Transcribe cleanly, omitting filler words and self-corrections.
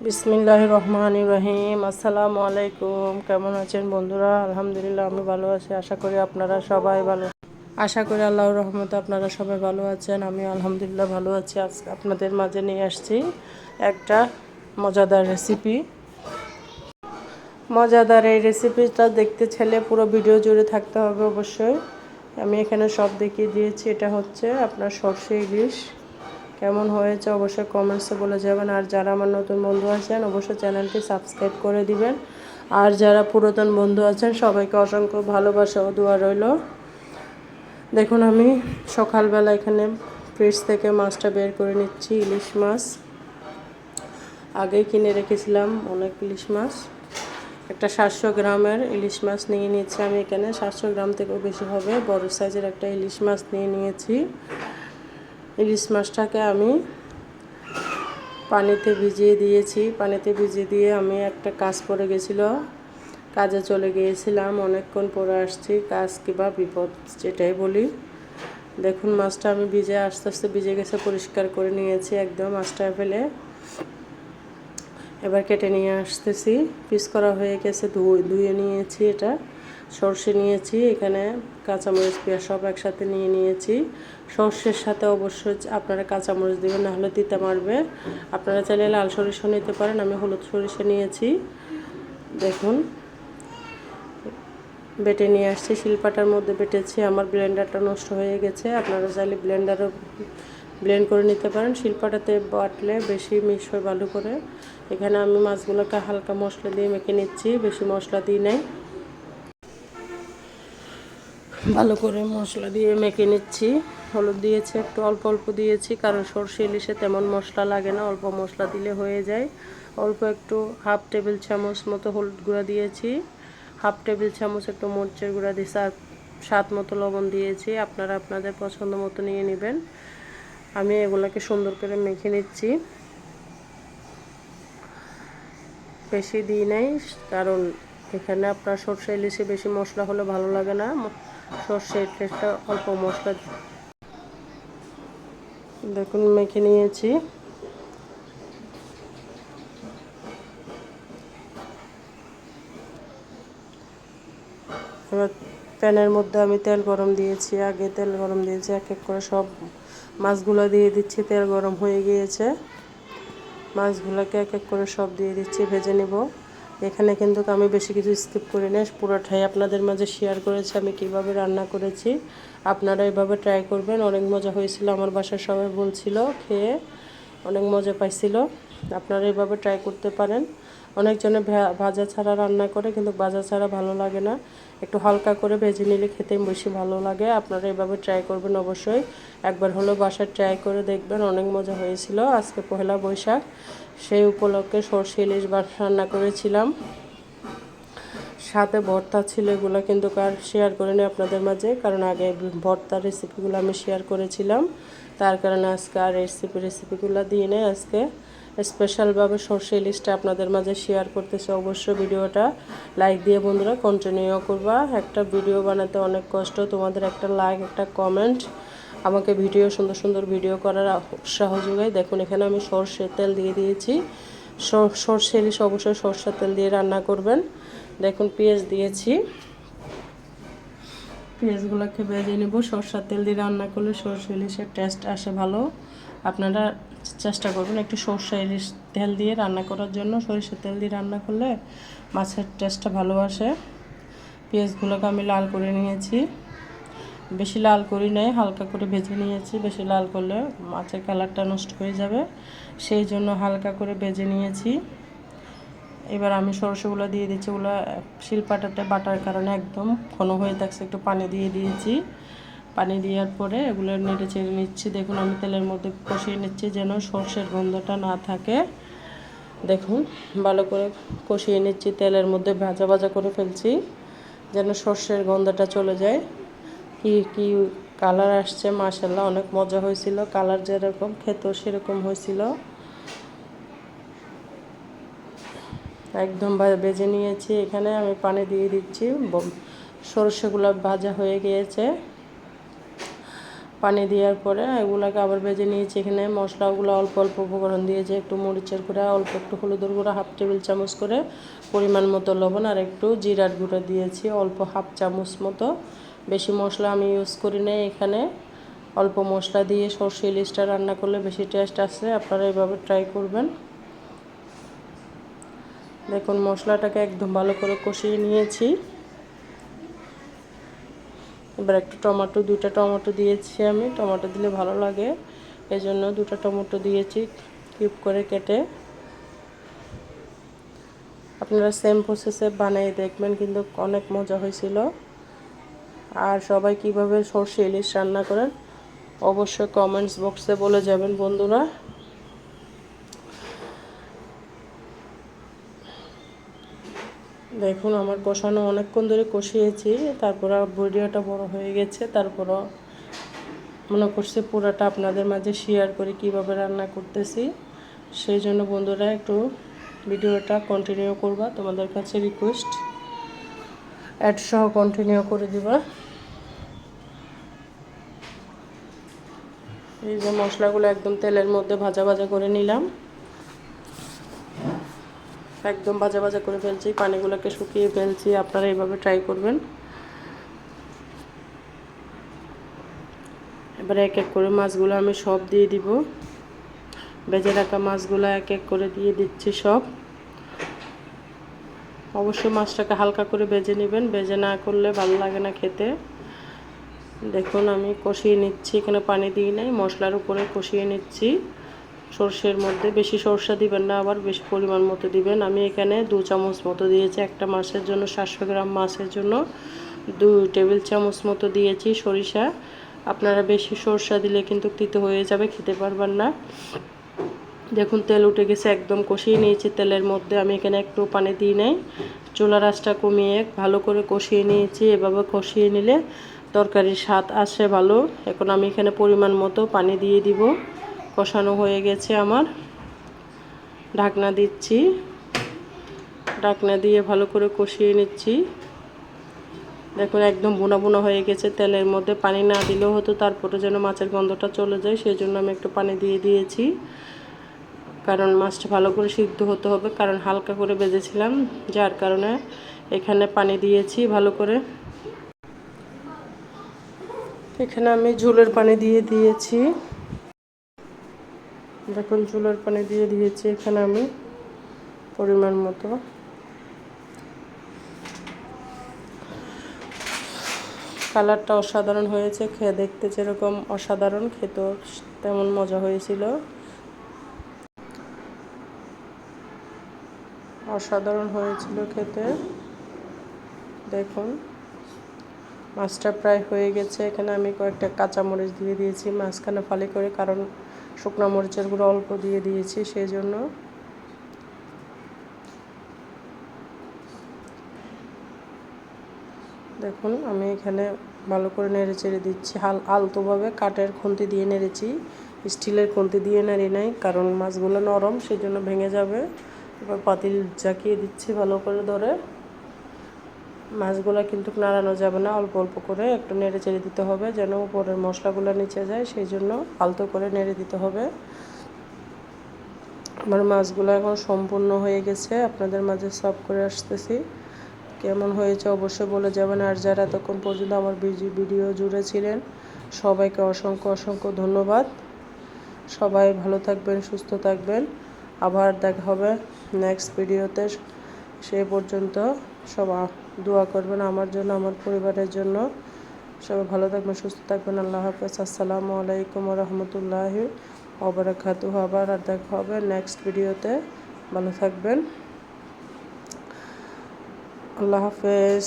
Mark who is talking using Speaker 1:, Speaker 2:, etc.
Speaker 1: বিসমিল্লাহির রহমানির রহিম। আসসালামু আলাইকুম। কেমন আছেন বন্ধুরা? আলহামদুলিল্লাহ আমি ভালো আছি। আশা করি আল্লাহর রহমতে আপনারা সবাই ভালো আছেন। আমি আলহামদুলিল্লাহ ভালো আছি। আজকে আপনাদের মাঝে নিয়ে আসছি একটা মজাদার রেসিপি। মজাদার এই রেসিপিটা দেখতে চাইলে পুরো ভিডিও জুড়ে থাকতে হবে অবশ্যই। আমি এখানে সব দেখিয়ে দিয়েছি। এটা হচ্ছে আপনার সরষে ইলিশ। কেমন হয়েছে অবশ্যই কমেন্টসে বলে যাবেন। আর যারা আমার নতুন বন্ধু আছেন অবশ্যই চ্যানেলটি সাবস্ক্রাইব করে দিবেন। আর যারা পুরাতন বন্ধু আছেন সবাইকে অসংখ্য ভালোবাসা ও দোয়া রইল। দেখুন আমি সকালবেলা এখানে ফ্রিজ থেকে মাছটা বের করে নিচ্ছি। ইলিশ মাছ আগেই কিনে রেখেছিলাম অনেক ইলিশ মাছ। একটা 700 গ্রামের ইলিশ মাছ নিয়ে নিচ্ছি আমি এখানে। 700 গ্রাম থেকেও বেশি হবে। বড় সাইজের একটা ইলিশ মাছ নিয়ে নিয়েছি। ইলিশ মাছটাকে আমি পানিতে ভিজিয়ে দিয়েছি। পানিতে ভিজিয়ে দিয়ে আমি একটা কাজ পড়ে গেছিলো, কাজে চলে গিয়েছিলাম। অনেকক্ষণ পরে আসছি। কাজ কিংবা বিপদ যেটাই বলি। দেখুন মাছটা আমি আস্তে আস্তে ভিজে গেছে, পরিষ্কার করে নিয়েছি একদম মাছটা ফেলে। এবার কেটে নিয়ে আসতেছি। পিস করা হয়ে গেছে, ধুয়ে নিয়েছি। এটা সর্ষে নিয়েছি, এখানে কাঁচামরিচ পেঁয়াজ সব একসাথে নিয়ে নিয়েছি। সর্ষের সাথে অবশ্যই আপনারা কাঁচামরিচ দেবেন, নাহলে তিতা মারবে। আপনারা চাইলে লাল সরিষা নিতে পারেন, আমি হলুদ সরিষা নিয়েছি। দেখুন বেটে নিয়ে আসছি, শিলপাটার মধ্যে বেটেছি। আমার ব্লেন্ডারটা নষ্ট হয়ে গেছে, আপনারা চাইলে ব্লেন্ডারও ব্লেন্ড করে নিতে পারেন। শিলপাটাতে বাটলে বেশি মিক্স হয় ভালো করে। এখানে আমি মাছগুলোকে হালকা মশলা দিয়ে মেখে নিচ্ছি, বেশি মশলা দিই নাই। ভালো করে মশলা দিয়ে মেখে নিচ্ছি। হলুদ দিয়েছি একটু, অল্প অল্প দিয়েছি, কারণ সরষে ইলিশে তেমন মশলা লাগে না, অল্প মশলা দিলে হয়ে যায়। অল্প একটু হাফ টেবিল চামচ মতো হলুদ গুঁড়া দিয়েছি, হাফ টেবিল চামচ একটু মরিচের গুঁড়া দিয়েছি, আর স্বাদ মতো লবণ দিয়েছি। আপনারা আপনাদের পছন্দ মতো নিয়ে নেবেন। আমি এগুলোকে সুন্দর করে মেখে নিচ্ছি। বেশি দিই নাই, কারণ এখানে আপনার সরষে ইলিশে বেশি মশলা হলে ভালো লাগে না। সরষের টেস্টটা অল্প মশলা। দেখুন মেখে নিয়েছি। এবার প্যানের মধ্যে আমি তেল গরম দিয়েছি। আগে তেল গরম দিয়েছি, এক এক করে সব মাছগুলো দিয়ে দিচ্ছি। তেল গরম হয়ে গিয়েছে, মাছগুলোকে এক এক করে সব দিয়ে দিচ্ছি, ভেজে নেব। এখানে কিন্তু আমি বেশি কিছু স্কিপ করি না, পুরোটাই আপনাদের মাঝে শেয়ার করেছি আমি কিভাবে রান্না করেছি। আপনারা এভাবে ট্রাই করবেন, অনেক মজা হয়েছিল। আমার বাসার সবাই বলছিল খেয়ে অনেক মজা পাইছিল। আপনারা এভাবে ট্রাই করতে পারেন। অনেকজনে ভাজা ছাড়া রান্না করে, কিন্তু ভাজা ছাড়া ভালো লাগে না, একটু হালকা করে ভেজে নিলে খেতে বেশি ভালো লাগে। আপনারা এভাবে ট্রাই করবেন অবশ্যই। একবার হলেও বাসায় ট্রাই করে দেখবেন, অনেক মজা হয়েছিল। আজকে পহেলা বৈশাখ, সেই উপলক্ষে সরষে ইলিশ রান্না করেছিলাম, সাথে ভর্তা ছিল। এগুলো কিন্তু আর শেয়ার করিনি আপনাদের মাঝে, কারণ আগে ভর্তার রেসিপিগুলো আমি শেয়ার করেছিলাম। তার কারণে আজকে আর রেসিপিগুলো দিয়ে নেই। আজকে স্পেশালভাবে সরষে ইলিশটা আপনাদের মাঝে শেয়ার করতেছে। অবশ্যই ভিডিওটা লাইক দিয়ে বন্ধুরা কন্টিনিউ করবা। একটা ভিডিও বানাতে অনেক কষ্ট, তোমাদের একটা লাইক একটা কমেন্ট আমাকে সুন্দর সুন্দর ভিডিও করার উৎসাহ যোগায়। দেখুন এখানে আমি সরষের তেল দিয়ে দিয়েছি। সরষে ইলিশ অবশ্যই সরষের তেল দিয়ে রান্না করবেন। দেখুন পেঁয়াজ দিয়েছি, পেঁয়াজগুলোকে ভেজে নেব। সরষের তেল দিয়ে রান্না করলে সরষে ইলিশের টেস্ট আসে ভালো। আপনারা চেষ্টা করবেন একটু সরষে ইলিশ তেল দিয়ে রান্না করার জন্য। সরিষার তেল দিয়ে রান্না করলে মাছের টেস্টটা ভালো আসে। পেঁয়াজগুলোকে আমি লাল করে নিয়েছি, বেশি লাল করি নাই, হালকা করে ভেজে নিয়েছি। বেশি লাল করলে মাছের কালারটা নষ্ট হয়ে যাবে, সেই জন্য হালকা করে ভেজে নিয়েছি। এবার আমি সরষেগুলো দিয়ে দিচ্ছি। ওগুলো শিলপাটাতে বাটার কারণে একদম ঘন হয়ে থাকছে, একটু পানি দিয়ে দিয়েছি। পানি দেওয়ার পরে এগুলো নেড়ে চেড়ে নিচ্ছি। দেখুন আমি তেলের মধ্যে কষিয়ে নিচ্ছি, যেন সরষের গন্ধটা না থাকে। দেখুন ভালো করে কষিয়ে নিচ্ছি, তেলের মধ্যে ভাজা ভাজা করে ফেলছি, যেন সরষের গন্ধটা চলে যায়। কি কালার আসছে, মাশাআল্লাহ অনেক মজা হয়েছিল। কালার যেরকম খেতেও সেরকম হয়েছিল। একদম ভেজে নিয়েছি। এখানে আমি পানি দিয়ে দিচ্ছি। সরষেগুলো ভাজা হয়ে গিয়েছে, পানি দেওয়ার পরে এগুলোকে আবার ভেজে নিয়েছি। এখানে মশলাগুলো অল্প অল্প উপকরণ দিয়েছি, একটু মরিচের গুঁড়া, অল্প একটু হলুদের গুঁড়া, 1/2 টেবিল চামচ করে, পরিমাণ মতো লবণ, আর একটু জিরার গুঁড়া দিয়েছি অল্প 1/2 চামচ মতো। বেশি মশলা আমি ইউজ করি না এখানে। অল্প মশলা দিয়ে সরষে ইলিশটা রান্না করলে বেশি টেস্ট আসে। আপনারা এইভাবে ট্রাই করবেন। দেখুন মশলাটাকে একদম ভালো করে কষিয়ে নিয়েছি। এবার একটা টমেটো, 2টা টমেটো দিয়েছি আমি। টমেটো দিলে ভালো লাগে, এই জন্য 2টা টমেটো দিয়েছি কিউব করে কেটে। আপনারা সেম প্রসেসে বানিয়ে দেখবেন, কিন্তু অনেক মজা হয়েছিল। আর সবাই কিভাবে সরষে ইলিশ রান্না করেন অবশ্যই কমেন্টস বক্সে বলে যাবেন বন্ধুরা। দেখুন আমার কষানো অনেকক্ষণ ধরে কষিয়েছি, তারপর ভিডিওটা বড় হয়ে গেছে। তারপরও মনে করছি পুরোটা আপনাদের মাঝে শেয়ার করে কিভাবে রান্না করতেছি। সেই জন্য বন্ধুরা একটু ভিডিওটা কন্টিনিউ করবা, তোমাদের কাছে রিকোয়েস্ট। অ্যাড সহ কন্টিনিউ করে দিবা। এই যে মশলাগুলো একদম তেলের মধ্যে ভাজা ভাজা করে নিলাম, একদম ভাজা ভাজা করে ফেলছি, পানিগুলোকে শুকিয়ে ফেলছি। আপনারা এইভাবে ট্রাই করবেন। এবারে এক এক করে মাছগুলো আমি সব দিয়ে দিব। ভেজে রাখা মাছগুলো এক এক করে দিয়ে দিচ্ছি সব। অবশ্যই মাছটাকে হালকা করে ভেজে নেবেন, ভেজে না করলে ভালো লাগে না খেতে। দেখুন আমি কষিয়ে নিচ্ছি, এখানে পানি দিই নাই, মশলার উপরে কষিয়ে নিচ্ছি। সরষের মধ্যে বেশি সরষা দিবেন না, আবার বেশি পরিমাণ মতো দিবেন। আমি এখানে 2 চামচ মতো দিয়েছি, একটা মাছের জন্য 700 গ্রাম মাছের জন্য 2 টেবিল চামচ মতো দিয়েছি সরিষা। আপনারা বেশি সরষা দিলে কিন্তু তিতো হয়ে যাবে, খেতে পারবেন না। দেখুন তেল উঠে গেছে, একদম কষিয়ে নিয়েছি তেলের মধ্যে। আমি এখানে একটু পানি দিই নাই, চুলার আঁচটা কমিয়ে ভালো করে কষিয়ে নিয়েছি। এভাবে কষিয়ে নিলে তরকারির স্বাদ আসে ভালো। এখন আমি এখানে পরিমাণ মতো পানি দিয়ে দিব। কষানো হয়ে গেছে আমার, ঢাকনা দিচ্ছি। ঢাকনা দিয়ে ভালো করে কষিয়ে নিচ্ছি। দেখুন একদম ভুনা ভুনা হয়ে গেছে তেলের মধ্যে। পানি না দিলেও হতো, তারপরে যেন মাছের গন্ধটা চলে যায়, সেই জন্য আমি একটু পানি দিয়ে দিয়েছি। কারণ মাছটা ভালো করে সিদ্ধ হতে হবে, কারণ হালকা করে ভেজেছিলাম, যার কারণে এখানে পানি দিয়েছি ভালো করে। এখানে আমি ঝোলের পানি দিয়ে দিয়েছি। দেখুন ঝোলের পানি দিয়ে দিয়েছি এখানে আমি পরিমাণ মতো। কালারটা অসাধারণ হয়েছে, খেয়ে দেখতে যেরকম অসাধারণ, খেতেও তেমন মজা হয়েছিল। অসাধারণ হয়েছিল খেতে। দেখুন মাছটা প্রায় হয়ে গেছে। এখানে আমি কয়েকটা কাঁচামরিচ দিয়ে দিয়েছি মাঝখানে ফালি করে, কারণ শুকনো মরিচের গুঁড়ো অল্প দিয়ে দিয়েছি সেই জন্য। দেখুন আমি এখানে ভালো করে নেড়ে চেড়ে দিচ্ছি, আলতোভাবে কাঠের খুন্তি দিয়ে নেড়েছি, স্টিলের খুন্তি দিয়ে নেড়ে নাই, কারণ মাছগুলো নরম সেই জন্য ভেঙে যাবে। এবার পাতিল জাকিয়ে দিচ্ছি ভালো করে ধরে। মাছগুলো কিন্তু নাড়ানো যাবে না, অল্প অল্প করে একটু নেড়ে চেড়ে দিতে হবে, যেন উপরের মশলাগুলো নিচে যায়, সেই জন্য আলতো করে নেড়ে দিতে হবে। আমার মাছগুলো এখন সম্পূর্ণ হয়ে গেছে, আপনাদের মাঝে সার্ভ করে আসতেছি। কেমন হয়েছে অবশ্যই বলে যাবেন। আর যারা এতক্ষণ পর্যন্ত আমার ভিডিও জুড়ে ছিলেন সবাইকে অসংখ্য অসংখ্য ধন্যবাদ। সবাই ভালো থাকবেন, সুস্থ থাকবেন। আবার দেখা হবে নেক্সট ভিডিওতে। সেই পর্যন্ত সবাই দোয়া করবেন আমার জন্য, আমার পরিবারের জন্য। সবাই ভালো থাকবেন, সুস্থ থাকবেন। আল্লাহ হাফেজ। আসসালামু আলাইকুম রহমতুল্লাহি ওয়া বারাকাতুহু। আবার দেখা হবে নেক্সট ভিডিওতে। ভালো থাকবেন। আল্লাহ হাফেজ।